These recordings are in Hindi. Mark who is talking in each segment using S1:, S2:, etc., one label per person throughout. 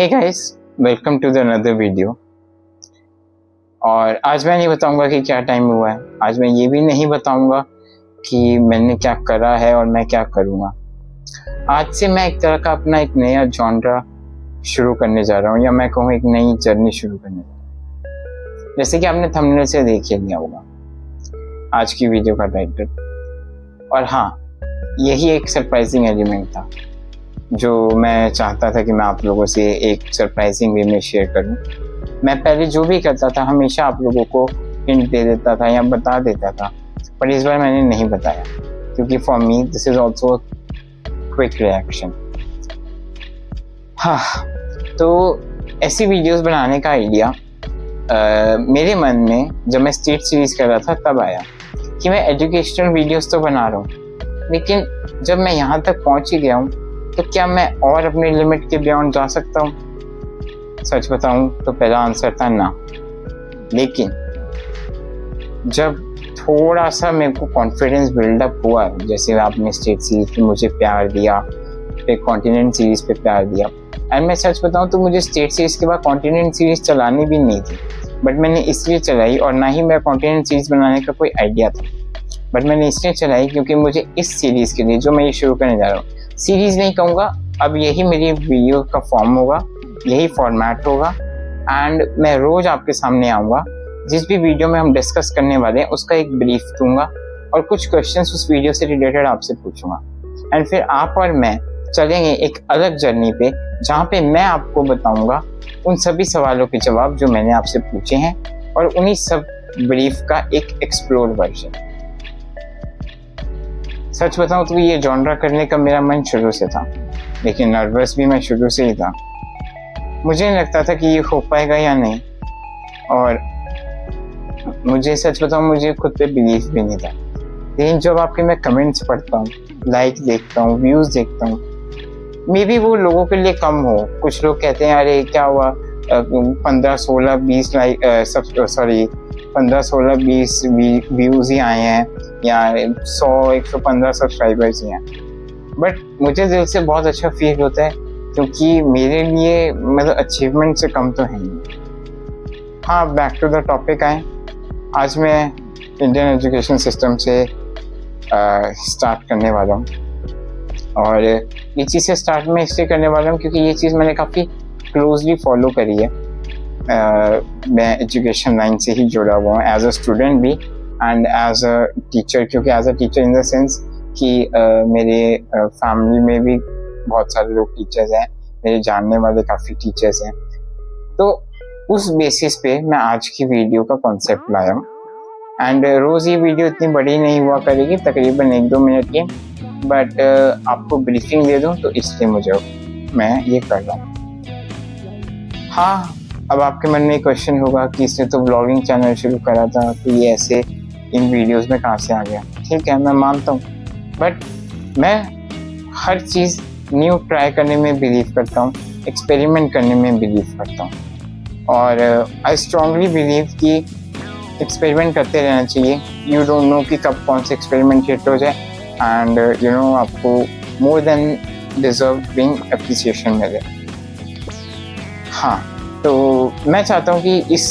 S1: Hey guys, welcome to the another video. और आज मैं नहीं बताऊंगा कि क्या टाइम हुआ है। आज मैं ये भी नहीं बताऊंगा कि मैंने क्या करा है और मैं क्या करूंगा। आज से मैं एक तरह का अपना एक नया जॉनरा शुरू करने जा रहा हूँ, या मैं कहूँ एक नई जर्नी शुरू करने जा रहा हूँ। जैसे कि आपने थंबनेल से देख ही लिया होगा आज की वीडियो का टाइटल। और हाँ, यही एक सरप्राइजिंग एलिमेंट था जो मैं चाहता था कि मैं आप लोगों से एक सरप्राइजिंग वे में शेयर करूं। मैं पहले जो भी करता था हमेशा आप लोगों को हिंट दे देता था या बता देता था, पर इस बार मैंने नहीं बताया क्योंकि for me this is also quick reaction. हाँ, तो ऐसी वीडियोस बनाने का आइडिया मेरे मन में जब मैं स्टेट सीरीज कर रहा था तब आया कि मैं एजुकेशनल वीडियोस तो बना रहा हूँ, लेकिन जब मैं यहाँ तक पहुँच ही गया हूँ तो क्या मैं और अपने लिमिट के बियॉन्ड जा सकता हूँ? सच बताऊं तो पहला आंसर था ना। लेकिन जब थोड़ा सा मेरे को कॉन्फिडेंस बिल्डअप हुआ, जैसे आपने स्टेट सीरीज पे मुझे प्यार दिया, फिर कॉन्टिनेंट सीरीज पे प्यार दिया, एंड मैं सच बताऊं तो मुझे स्टेट सीरीज के बाद कॉन्टिनेंट सीरीज चलानी भी नहीं थी, बट मैंने इसलिए चलाई, और ना ही मेरा कॉन्टिनेंट सीरीज बनाने का कोई आइडिया था, बट मैंने इसलिए चलाई क्योंकि मुझे इस सीरीज के लिए जो मैं ये शुरू करने जा रहा हूँ, सीरीज नहीं कहूँगा, अब यही मेरी वीडियो का फॉर्म होगा, यही फॉर्मेट होगा, एंड मैं रोज आपके सामने आऊँगा। जिस भी वीडियो में हम डिस्कस करने वाले हैं उसका एक ब्रीफ दूंगा और कुछ क्वेश्चंस उस वीडियो से रिलेटेड आपसे पूछूंगा, एंड फिर आप और मैं चलेंगे एक अलग जर्नी पे जहाँ पे मैं आपको बताऊंगा उन सभी सवालों के जवाब जो मैंने आपसे पूछे हैं, और उन्हीं सब ब्रीफ का एक एक्सप्लोर वर्जन। सच बताऊं तो ये जॉनरा करने का मेरा मन शुरू से था, लेकिन नर्वस भी मैं शुरू से ही था। मुझे नहीं लगता था कि ये हो पाएगा या नहीं, और मुझे सच बताऊं मुझे खुद पे बिलीफ भी नहीं था। लेकिन जब आपके मैं कमेंट्स पढ़ता हूँ, लाइक देखता हूँ, व्यूज देखता हूँ, मे बी वो लोगों के लिए कम हो। कुछ लोग कहते हैं अरे क्या हुआ 15, 16, 20 लाइक 15, 16, 20 व्यूज ही आए हैं या 100, 115 सब्सक्राइबर्स ही हैं, बट मुझे दिल से बहुत अच्छा फील होता है क्योंकि मेरे लिए मतलब अचीवमेंट से कम तो है नहीं। हाँ, बैक टू द टॉपिक आए। आज मैं इंडियन एजुकेशन सिस्टम से स्टार्ट करने वाला हूँ, और ये चीज़ से स्टार्ट में इसलिए करने वाला हूँ क्योंकि ये चीज़ मैंने काफ़ी क्लोजली फॉलो करी है। मैं एजुकेशन लाइन से ही जुड़ा हुआ हूँ, एज अ स्टूडेंट भी एंड एज अ टीचर, क्योंकि as a teacher in the sense कि मेरे फैमिली में भी बहुत सारे लोग टीचर्स हैं, मेरे जानने वाले काफ़ी टीचर्स हैं। तो उस बेसिस पे मैं आज की वीडियो का कॉन्सेप्ट लाया हूँ, एंड रोज़ ये वीडियो इतनी बड़ी नहीं हुआ करेगी, तकरीबन 1-2 मिनट की, बट आपको ब्रीफिंग दे दूँ तो इसलिए मैं ये कर रहा हूँ। हाँ, अब आपके मन में क्वेश्चन होगा कि इसने तो ब्लॉगिंग चैनल शुरू करा था, तो ये ऐसे इन वीडियोस में कहाँ से आ गया? ठीक है, मैं मानता हूँ, बट मैं हर चीज़ न्यू ट्राई करने में बिलीव करता हूँ, एक्सपेरिमेंट करने में बिलीव करता हूँ, और आई स्ट्रांगली बिलीव कि एक्सपेरिमेंट करते रहना चाहिए। यू डोंट नो कि कब कौन से एक्सपेरिमेंट हिट हो जाए, एंड यू नो आपको मोर देन डिजर्विंग एप्रिसिएशन मिले। हाँ, तो मैं चाहता हूँ कि इस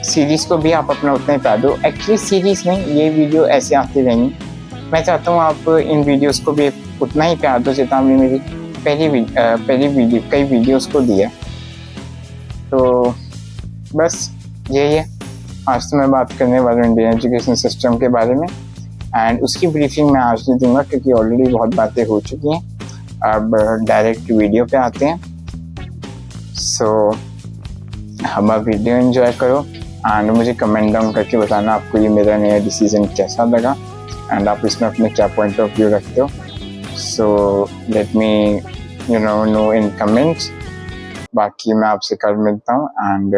S1: सीरीज़ को भी आप अपना उतना ही प्यार दो। एक्चुअली सीरीज़ नहीं, ये वीडियो ऐसे आती रहेंगी। मैं चाहता हूँ आप इन वीडियोस को भी उतना ही प्यार दो जितना आपने मेरी पहली कई वीडियोस को दिया। तो बस यही है। आज तो मैं बात करने वाला हूँ इंडियन एजुकेशन सिस्टम के बारे में, एंड उसकी ब्रीफिंग मैं आज नहीं दूंगा क्योंकि ऑलरेडी बहुत बातें हो चुकी हैं। अब डायरेक्ट वीडियो पे आते हैं। सो हमारा वीडियो एंजॉय करो, एंड मुझे कमेंट डाउन करके बताना आपको ये मेरा नया डिसीजन कैसा लगा, एंड आप इसमें अपने क्या पॉइंट ऑफ व्यू रखते हो। सो लेट मी नो इन कमेंट्स। बाकी मैं आपसे कल मिलता हूँ, एंड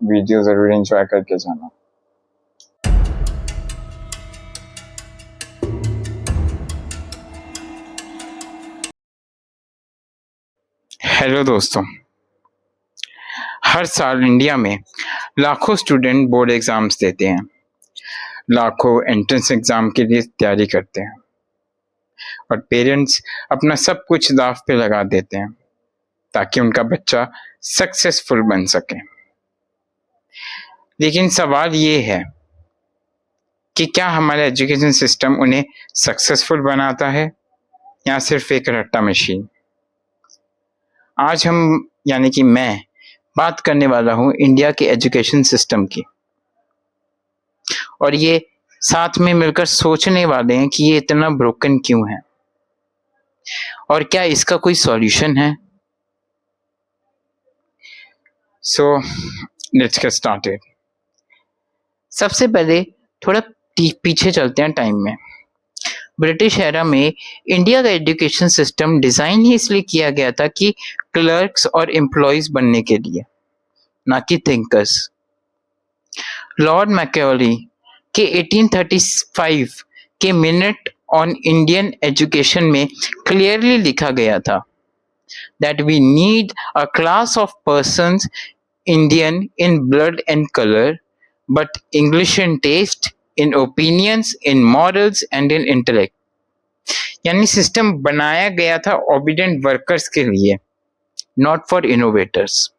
S1: वीडियो ज़रूर एंजॉय करके जाना। हेलो दोस्तों, हर साल इंडिया में लाखों स्टूडेंट बोर्ड एग्ज़ाम्स देते हैं, लाखों एंट्रेंस एग्ज़ाम के लिए तैयारी करते हैं, और पेरेंट्स अपना सब कुछ दाव पे लगा देते हैं ताकि उनका बच्चा सक्सेसफुल बन सके। लेकिन सवाल ये है कि क्या हमारा एजुकेशन सिस्टम उन्हें सक्सेसफुल बनाता है या सिर्फ एक रट्टा मशीन। आज हम यानी कि मैं बात करने वाला हूं इंडिया के एजुकेशन सिस्टम की, और ये साथ में मिलकर सोचने वाले हैं कि ये इतना ब्रोकन क्यों है और क्या इसका कोई सॉल्यूशन है। So let's get started. सबसे पहले थोड़ा पीछे चलते हैं टाइम में। ब्रिटिश एरा में इंडिया का एजुकेशन सिस्टम डिजाइन ही इसलिए किया गया था कि क्लर्क्स और एम्प्लॉयज बनने के लिए, ना कि थिंकर्स। लॉर्ड मैकेवली के 1835 के मिनट ऑन इंडियन एजुकेशन में क्लियरली लिखा गया था that we need a class of persons Indian in blood and color, but English in taste, in opinions, in morals and in intellect. यानी सिस्टम बनाया गया था ओबीडिएंट वर्कर्स के लिए, नॉट फॉर इनोवेटर्स।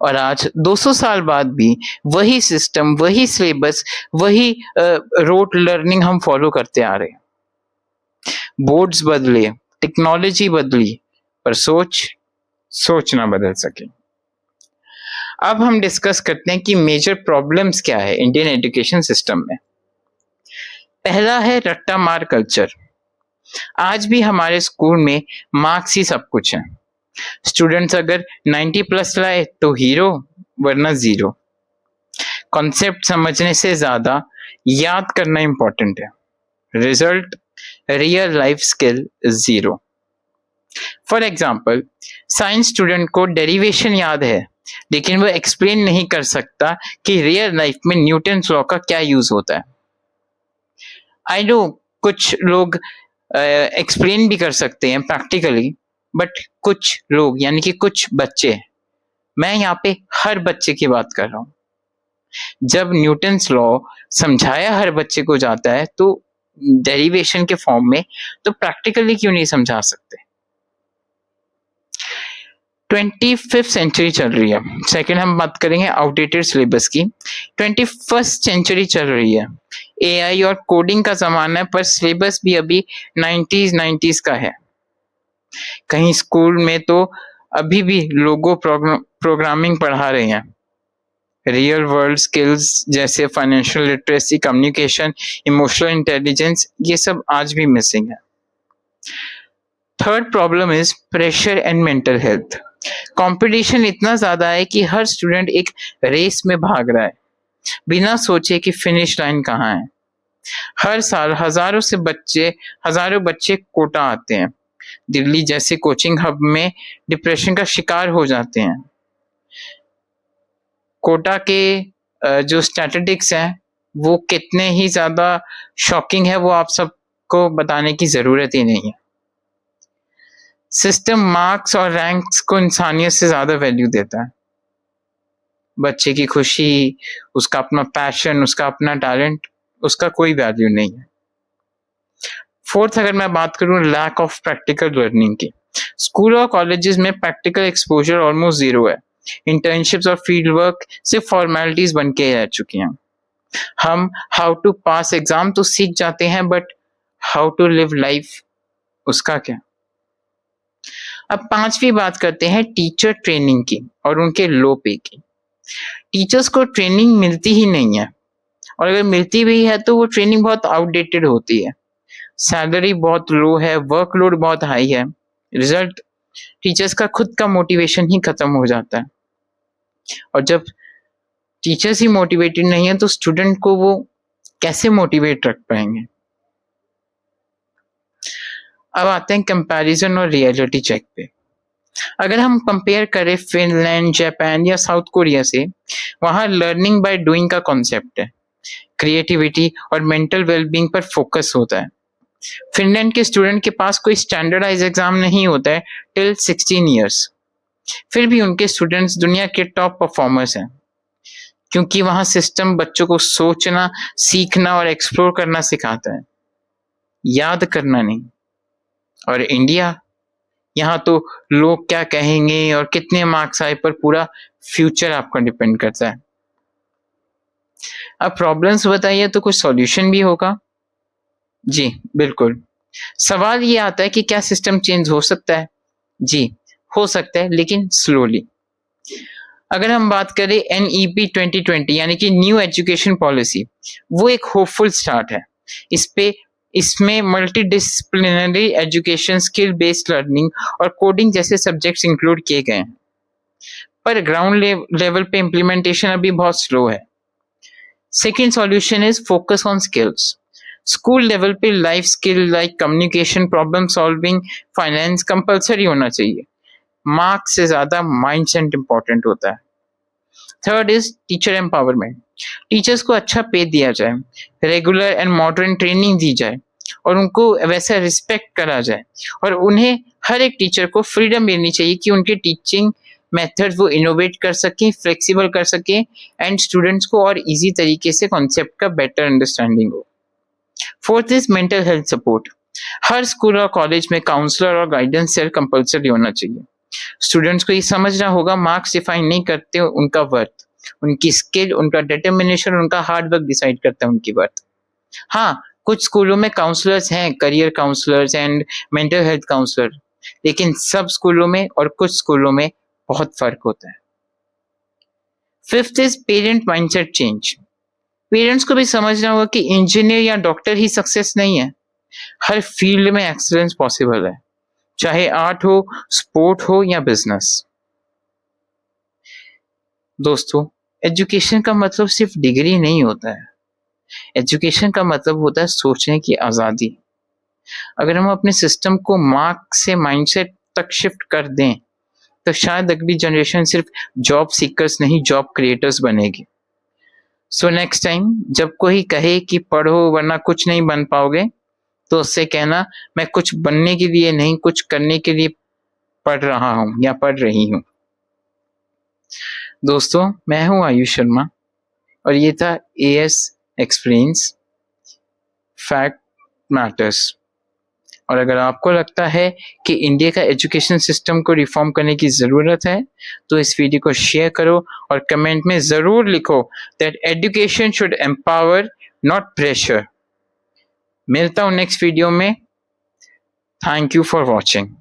S1: और आज 200 साल बाद भी वही सिस्टम, वही सिलेबस, वही रोट लर्निंग हम फॉलो करते आ रहे हैं। बोर्ड्स बदले, टेक्नोलॉजी बदली, पर सोच ना बदल सके। अब हम डिस्कस करते हैं कि मेजर प्रॉब्लम्स क्या है इंडियन एजुकेशन सिस्टम में। पहला है रट्टा मार कल्चर। आज भी हमारे स्कूल में मार्क्स ही सब कुछ है। स्टूडेंट्स अगर 90 प्लस लाए तो हीरो, वरना जीरो। कॉन्सेप्ट समझने से ज्यादा याद करना इंपॉर्टेंट है। Result real life skill zero. For example, science student को डेरिवेशन याद है, लेकिन वो एक्सप्लेन नहीं कर सकता कि रियल लाइफ में न्यूटन्स लॉ का क्या यूज होता है। आई नो कुछ लोग एक्सप्लेन भी कर सकते हैं प्रैक्टिकली, बट कुछ लोग यानी कि कुछ बच्चे, मैं यहाँ पे हर बच्चे की बात कर रहा हूँ, जब न्यूटन्स लॉ समझाया हर बच्चे को जाता है तो डेरिवेशन के फॉर्म में, तो प्रैक्टिकली क्यों नहीं समझा सकते। 25th सेंचुरी चल रही है। सेकंड हम बात करेंगे आउटडेटेड सिलेबस की। 21st सेंचुरी चल रही है, एआई और कोडिंग का जमाना है, पर सिलेबस भी अभी 90s का है। कहीं स्कूल में तो अभी भी लोगो प्रोग्रामिंग पढ़ा रहे हैं। रियल वर्ल्ड स्किल्स जैसे financial literacy, communication, emotional intelligence, ये सब आज भी मिसिंग है। Third problem is pressure and mental health. Competition इतना ज्यादा है कि हर स्टूडेंट एक रेस में भाग रहा है, बिना सोचे कि फिनिश लाइन कहाँ है। हर साल हजारों बच्चे कोटा आते हैं। दिल्ली जैसे कोचिंग हब में डिप्रेशन का शिकार हो जाते हैं। कोटा के जो स्टैटिस्टिक्स हैं वो कितने ही ज्यादा शॉकिंग है, वो आप सबको बताने की जरूरत ही नहीं है। सिस्टम मार्क्स और रैंक्स को इंसानियत से ज्यादा वैल्यू देता है। बच्चे की खुशी, उसका अपना पैशन, उसका अपना टैलेंट, उसका कोई वैल्यू नहीं है। फोर्थ अगर मैं बात करूं लैक ऑफ प्रैक्टिकल लर्निंग की, स्कूल और कॉलेजेस में प्रैक्टिकल एक्सपोजर ऑलमोस्ट जीरो है। इंटर्नशिप्स और फील्ड वर्क सिर्फ फॉर्मेलिटीज बन के रह चुकी हैं। हम हाउ टू पास एग्जाम तो सीख जाते हैं, but how to live life, उसका क्या। अब पांचवी बात करते हैं टीचर ट्रेनिंग की और उनके लो पे की। टीचर्स को ट्रेनिंग मिलती ही नहीं है, और अगर मिलती भी है तो वो ट्रेनिंग बहुत आउटडेटेड होती है। सैलरी बहुत लो है, वर्कलोड बहुत हाई है। रिजल्ट टीचर्स का खुद का मोटिवेशन ही खत्म हो जाता है, और जब टीचर्स ही मोटिवेटेड नहीं है तो स्टूडेंट को वो कैसे मोटिवेट रख पाएंगे। अब आते हैं कंपैरिजन और रियलिटी चेक पे। अगर हम कंपेयर करें फिनलैंड, जापान या साउथ कोरिया से, वहां लर्निंग बाय डूइंग का कॉन्सेप्ट है। क्रिएटिविटी और मेंटल वेलबींग पर फोकस होता है। फिनलैंड के स्टूडेंट के पास कोई स्टैंडर्डाइज एग्जाम नहीं होता है टिल 16 ईयर्स, फिर भी उनके स्टूडेंट्स दुनिया के टॉप परफॉर्मर्स हैं, क्योंकि वहां सिस्टम बच्चों को सोचना, सीखना और एक्सप्लोर करना सिखाता है, याद करना नहीं। और इंडिया यहाँ तो लोग क्या कहेंगे और कितने मार्क्स आए पर पूरा फ्यूचर आपका डिपेंड करता है। अब प्रॉब्लम्स बताइए तो कुछ सॉल्यूशन भी होगा। जी बिल्कुल। सवाल ये आता है कि क्या सिस्टम चेंज हो सकता है? जी हो सकता है, लेकिन स्लोली। अगर हम बात करें NEP 2020 यानी कि न्यू एजुकेशन पॉलिसी, वो एक होपफुल स्टार्ट है। इसमें multi disciplinary education, skill based learning और कोडिंग जैसे सब्जेक्ट्स इंक्लूड किए गए हैं, पर ग्राउंड लेवल पे इम्प्लीमेंटेशन अभी बहुत स्लो है। Second solution is focus on skills. School level पे life skill like communication, problem solving, finance compulsory होना चाहिए। मार्क्स से ज्यादा माइंडसेट इंपॉर्टेंट होता है। Third is teacher empowerment. Teachers को अच्छा पे दिया जाए, रेगुलर एंड मॉडर्न ट्रेनिंग दी जाए और उनको वैसा रिस्पेक्ट करा जाए, और उन्हें हर एक टीचर को फ्रीडम मिलनी चाहिए कि उनके टीचिंग मेथड्स वो इनोवेट कर सके, फ्लेक्सिबल कर सके एंड स्टूडेंट्स को और इजी तरीके से कॉन्सेप्ट का बेटर अंडरस्टैंडिंग हो। Fourth is mental health support. Her school और कॉलेज में काउंसलर और गाइडेंस सेल कंपलसरी होना चाहिए। स्टूडेंट्स को ये समझना होगा मार्क्स डिफाइन नहीं करते उनका वर्थ, उनकी स्किल, उनका डिटर्मिनेशन, उनका हार्ड वर्क डिसाइड करता है उनकी वर्थ। हाँ, कुछ स्कूलों में काउंसलर्स हैं, career counsellors and mental health counsellor, लेकिन सब स्कूलों में और कुछ स्कूलों में बहुत फर्क होता है। Fifth is parent mindset change. Parents को भी समझना होगा कि इंजीनियर या डॉक्टर ही सक्सेस नहीं है। हर फील्ड में एक्सीलेंस पॉसिबल है, चाहे आर्ट हो, स्पोर्ट हो या बिजनेस। दोस्तों, एजुकेशन का मतलब सिर्फ डिग्री नहीं होता है। एजुकेशन का मतलब होता है सोचने की आजादी। अगर हम अपने सिस्टम को मार्क से माइंडसेट तक शिफ्ट कर दें तो शायद अगली जनरेशन सिर्फ जॉब सीकर्स नहीं, जॉब क्रिएटर्स बनेगी। सो नेक्स्ट टाइम जब कोई कहे कि पढ़ो वरना कुछ नहीं बन पाओगे, तो उससे कहना मैं कुछ बनने के लिए नहीं, कुछ करने के लिए पढ़ रहा हूं या पढ़ रही हूं। दोस्तों, मैं हूं आयुष शर्मा और ये था AS एक्सप्लेन्स फैक्ट मैटर्स। और अगर आपको लगता है कि इंडिया का एजुकेशन सिस्टम को रिफॉर्म करने की ज़रूरत है, तो इस वीडियो को शेयर करो और कमेंट में ज़रूर लिखो that education should empower not pressure. मिलता हूँ नेक्स्ट वीडियो में। Thank you for watching.